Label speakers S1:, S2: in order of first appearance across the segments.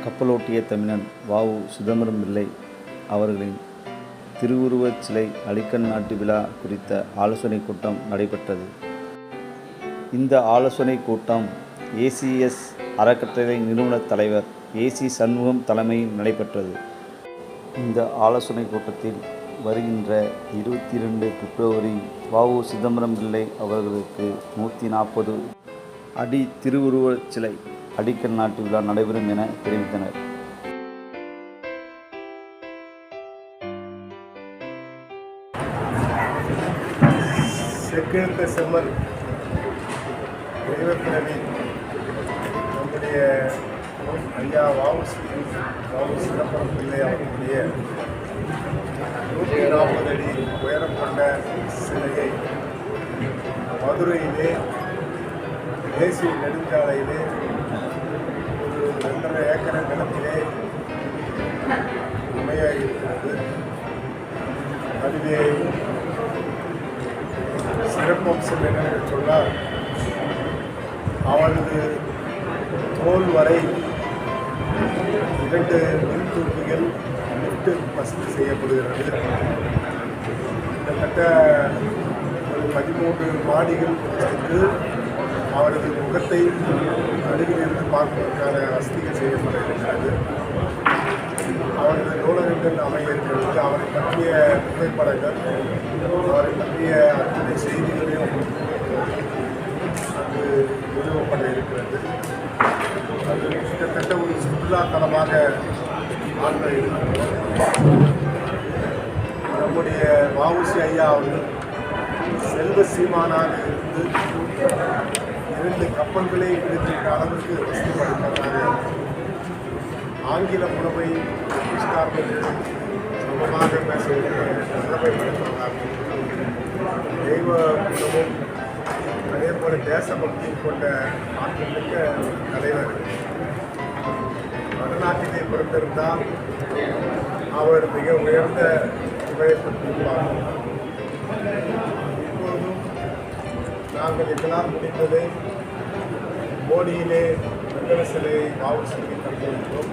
S1: கப்பலோட்டிய தமிழன் வ.உ. சிதம்பரம் பிள்ளை அவர்களின் திருவுருவச் சிலை அடிக்கல் நாட்டு விழா குறித்த ஆலோசனைக் கூட்டம் நடைபெற்றது. இந்த ஆலோசனைக் கூட்டம் ஏசிஎஸ் அறக்கட்டளை நிறுவனத் தலைவர் ஏ.சி. சண்முகம் தலைமையில் நடைபெற்றது. இந்த ஆலோசனைக் கூட்டத்தில் வருகின்ற 22 பிப்ரவரி வ.உ. சிதம்பரம் பிள்ளை அவர்களுக்கு 140 அடி திருவுருவச் சிலை அடிக்கல் நாட்டு விழா நடைபெறும் என தெரிவித்தனர்.
S2: செக்கிழுத்த செம்மல் தெய்வப்பிரவி நம்முடைய ஐயா வ.உ. சிதம்பரம் பிள்ளை அவர்களுடைய 140 அடி உயரம் கொண்ட சிலையை மதுரையிலே தேசிய நெடுஞ்சாலையிலே ஒரு 2.5 ஏக்கர் நிலத்திலே அமைய இருக்கிறது. அதிலே சிறப்பம்சம் என்னவென்று சொன்னால், அவரது தோல் வரை 2 மின்தூக்கிகள் லிஃப்ட் வசதி செய்யப்படுகிறது. கிட்டத்தட்ட ஒரு 13 மாடிகள் சென்று அவரது முகத்தை அருகிலிருந்து பார்ப்பதற்கான வசதிகள் செய்யப்பட இருக்கிறது. அவரது நூலகங்கள் அமைய இருக்கிறது. அவரை பற்றிய புகைப்படங்கள், அவரை பற்றிய அத்தனை செய்திகளையும் அங்கு நிறுவப்பட இருக்கிறது. அது கிட்டத்தட்ட ஒரு சுற்றுலா தலமாக ஆற்ற இருக்கிறது. நம்முடைய வ.உ.சி. ஐயா அவர்கள் செல்வ சீமானாக இருந்து 2 கப்பல்களை எடுக்கின்ற அளவுக்கு வசதி படைத்தவராக, ஆங்கில உணவை சமமாக பேசுகிற நிலைமை படைத்தவராக, தெய்வ குணமும் அதே போல தேசபக்தியும் கொண்ட ஆற்றமிக்க தலைவர். வடநாட்டிலே பிறந்திருந்தால் அவர் மிக உயர்ந்த புகழப்பட்டிருப்பார். இப்போதும் நாங்கள் எங்களால் முடிந்ததை மோடியிலே வெங்கல சிலை வ.உ.சிக்கு தந்திருக்கிறோம்.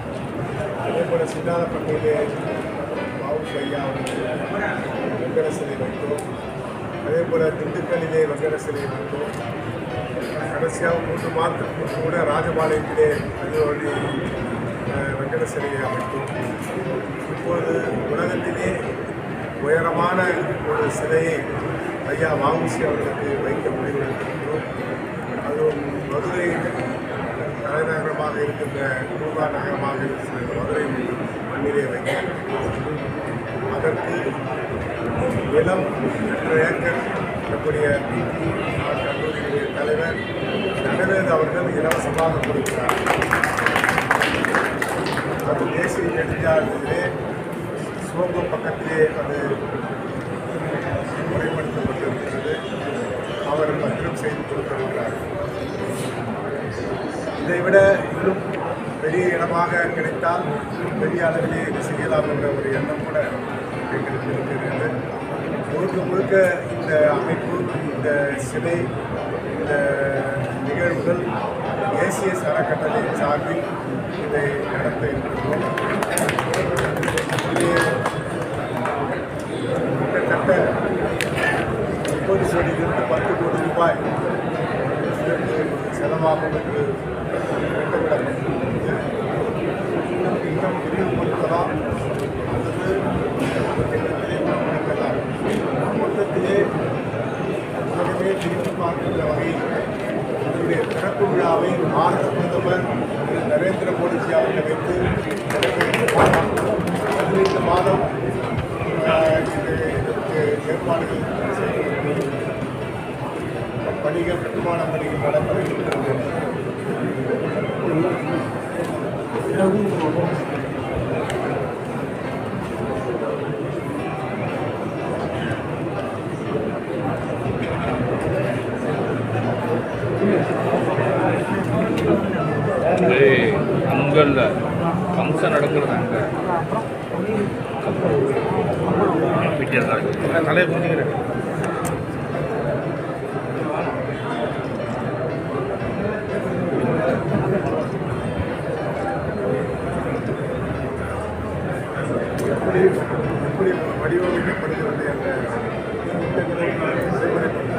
S2: அதே போல் சின்னாலப்பட்டியிலே வ.உ.சி. ஐயா வெங்கல சிலை வைத்தோம். அதே போல் திண்டுக்கல்லிலே வெங்கல சிலை வைத்தோம். கடைசியாக 3 மாதத்துக்கு கூட ராஜபாளையத்திலே அதோடைய வெங்கல சிலையை அமைத்தோம். இப்போது உலகத்திலே உயரமான ஒரு சிலையை ஐயா வ.உ.சி. அவர்களுக்கு வைக்க முடிவெடுத்திருக்கிறோம். அதுவும் மதுரை தலைநகரமாக இருக்கின்ற பூங்கா நகரமாக இருக்கின்ற மதுரை மண்ணிலே வைக்க. அதற்கு நிலம் 2 ஏக்கர் நம்முடைய பிடி கல்லூரியுடைய தலைவர் நடவேது அவர்கள் இலவசமாக கொடுக்கிறார். அது தேசிய நெடுஞ்சாலையிலே சோகம் பக்கத்திலே அது முறைப்படுத்தப்பட்டிருக்கிறது. அவர் பத்திரம் செய்து கொடுத்திருக்கிறார். இதைவிட இன்னும் பெரிய இடமாக கிடைத்தால் பெரிய அளவிலே இது செய்யலாம் என்ற ஒரு எண்ணம் கூட எங்களுக்கு இருக்கிறது. முழுக்க இந்த அமைப்பு, இந்த சிலை, இந்த நிகழ்வுகள் ஏசிஎஸ் அறக்கட்டளை சார்பில் இதை நடத்த இருக்கிறோம். கிட்டத்தட்ட 30 கோடியிலிருந்து 10 கோடி ரூபாய் செலவாகும் என்று திட்டமிடப்பட்டிருக்கிறது. இன்னும் விரிவுபடுத்தலாம் அல்லது முடிக்கலாம். மொத்தத்திலே உலகமே திரும்பி பார்க்கின்ற வகையில் அதனுடைய திறப்பு விழாவை பாரத பிரதமர் நரேந்திர மோடிஜி அவர்களை வைத்து 15 மாதம் இதற்கு ஏற்பாடுகள் செய்து பணிகள், கட்டுமான பணிகள் நடைபெற இருக்கிறது.
S3: அங்கே இல்லை, ஃபங்க்ஷன் நடக்கிறது அங்கே தலையை புரிஞ்சுக்கிறேன்.
S2: எப்படி வடிவமைக்கப்படுகிறது என்ற திட்டங்களை நடைமுறைப்படுத்த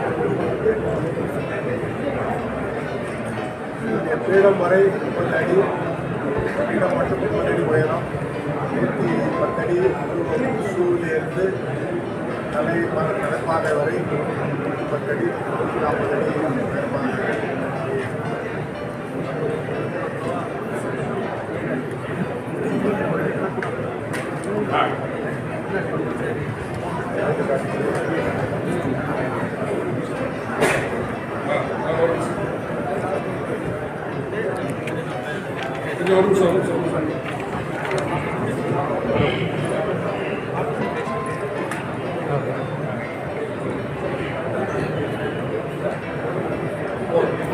S2: பீடம் வரை 30 அடி, பீடம் மட்டும் 30 அடி உயரம், 110 அடி சூழிலிருந்து தலைப்பாதை வரை 30 அடி 40 அடி உயரமாக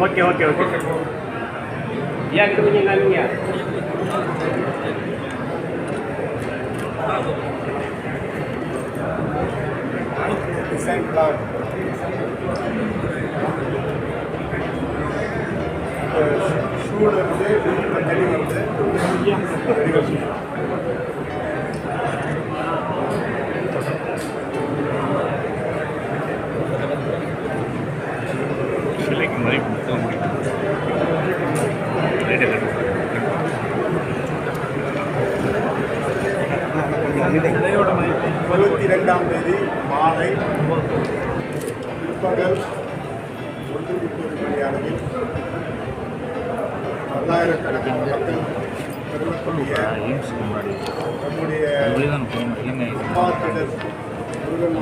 S3: ஓகே ஓகே ஓகே ஏன் இங்கிட்டு கொஞ்சம் காமிங்க.
S2: டிசைன் பிளான் ஷூல இருந்து தண்ணி வந்து
S3: சிலைக்கு மாதிரி கொடுத்தா முடியும்.
S2: 22ஆம் தேதி மாலை பிற்பகல் 1:30 மணி அளவில் பல்லாயிரக்கணக்கான மக்கள் பெருமக்கூடிய நம்முடைய அம்மாத்திடல்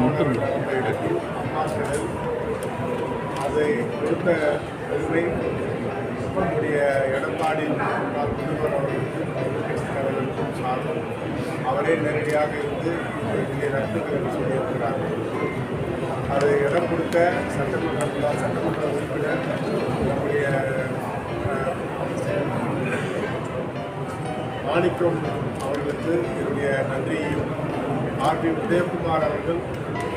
S2: முருகன் இடத்தில் அம்மாத்திடல் அதை கொடுத்த பெருமை நம்முடைய எடப்பாடி முதல்வர் அவர்களுக்கும் சார்ந்தும் அவரே நேரடியாக இருந்து இங்கே நடத்துகிறேன் சொல்லியிருக்கிறார். அதை இடம் கொடுத்த சட்டமன்ற உறுப்பினர் நம்முடைய மாணிக்கம் அவர்களுக்கு என்னுடைய நன்றியையும் ஆர்பி உதயகுமார் அவர்கள்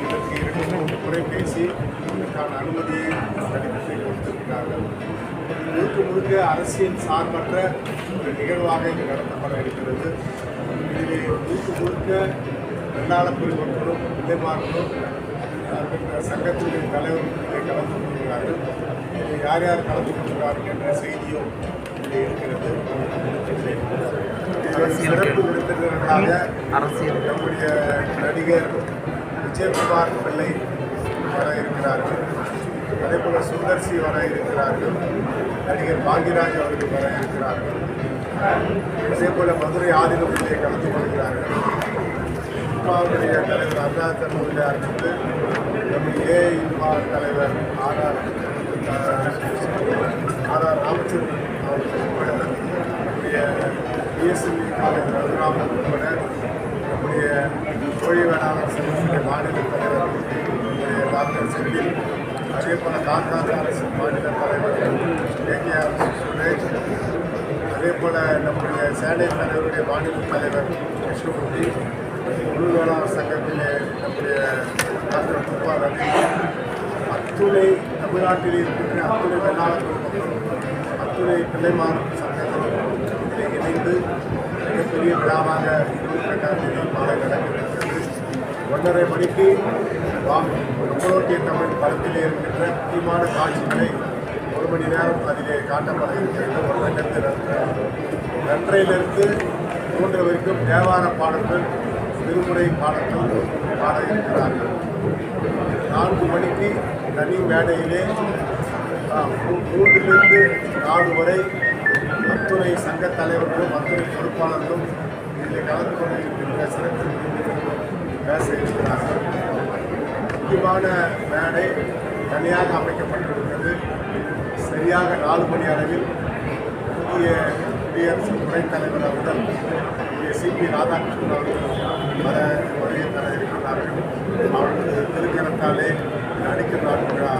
S2: இதற்கு 2-3 முறை பேசி இதற்கான அனுமதியை கடிதத்தை கொடுத்திருக்கிறார்கள். முழுக்க முழுக்க அரசியல் சார்பற்ற ஒரு நிகழ்வாக இங்கு நடத்தப்பட இருக்கிறது. இதிலே முழுக்க வெள்ளாள பெருமக்களும் விலைமார்களும் சங்கத்தினுடைய தலைவர்களும் இதை கலந்து கொள்கிறார்கள். இதில் யார் யார் கலந்து கொள்கிறார்கள் என்ற செய்தியும் இங்கே இருக்கிறது. சிறப்பு விருந்தினர்களாக நம்முடைய நடிகர் விஜயகுமார் பிள்ளை வர இருக்கிறார்கள். அதே போல சுந்தர்சி வர இருக்கிறார்கள். நடிகர் பாக்யராஜ் அவர்கள் வர இருக்கிறார்கள். அதே போல மதுரை ஆதினத்திலே கலந்து கொள்கிறார்கள். இன்பாவுடைய தலைவர் அருணாச்சல் முதலியாருக்கு நம்முடைய இன்பா தலைவர் ஆர் ராமச்சந்திரன் அவர்கள் உட்பட நம்முடைய பிஎஸ்எல்வி காலேஜ் ரகுராமன் உட்பட நம்முடைய கோழி வேளாண் சங்கத்தினுடைய மாநில தலைவர் நம்முடைய டாக்டர் செந்தில், அதே போல் காங்கிரஸ் அரசு மாநில தலைவர் கேகேஆர் சுரேஷ், அதே போல் நம்முடைய சேனை தலைவருடைய மாநில தலைவர் கிருஷ்ணமூர்த்தி, முழு வேளாண் சங்கத்திலே நம்முடைய டாக்டர் குப்பா ரவி, அத்துணை தமிழ்நாட்டில் இருக்கின்ற அத்துணை வேளாண் குடும்பங்களும் அத்துணை பிள்ளைமார் சங்கங்களும் இணைந்து மிகப்பெரிய விழாவாக 22ஆம் தேதி மாலை நடக்கிறது. 1:30 மணிக்கு நம்மளுடைய தமிழ் படத்திலே இருக்கின்ற முக்கியமான காட்சிகளை 1 மணி நேரம் அதிலே காட்டப்பட இருக்கிறது. 1:30 3 வரைக்கும் தேவார பாடல்கள், திருமுறை பாடல்கள் பாட இருக்கிறார்கள். 4 மணிக்கு தனி மேடையிலே 3 4 வரை அத்துணை சங்க தலைவர்களும் அத்துணை பொறுப்பாளர்களும் இதில் கலந்து கொண்டிருக்கின்ற சிறப்பு விருந்தினர்களும் பேச இருக்கிறார்கள். முக்கியமான மேடை தனியாக அமைக்கப்பட்டிருக்கிறது. சரியாக 4 மணி அளவில் புதிய குடியரசு துணைத் தலைவர் அவர்கள் சிபி ராதாகிருஷ்ணன் அவர்கள் வருகை தர இருக்கிறார்கள். அவர்களது திருக்கரத்தாலே அடிக்கல் நாட்டு விழா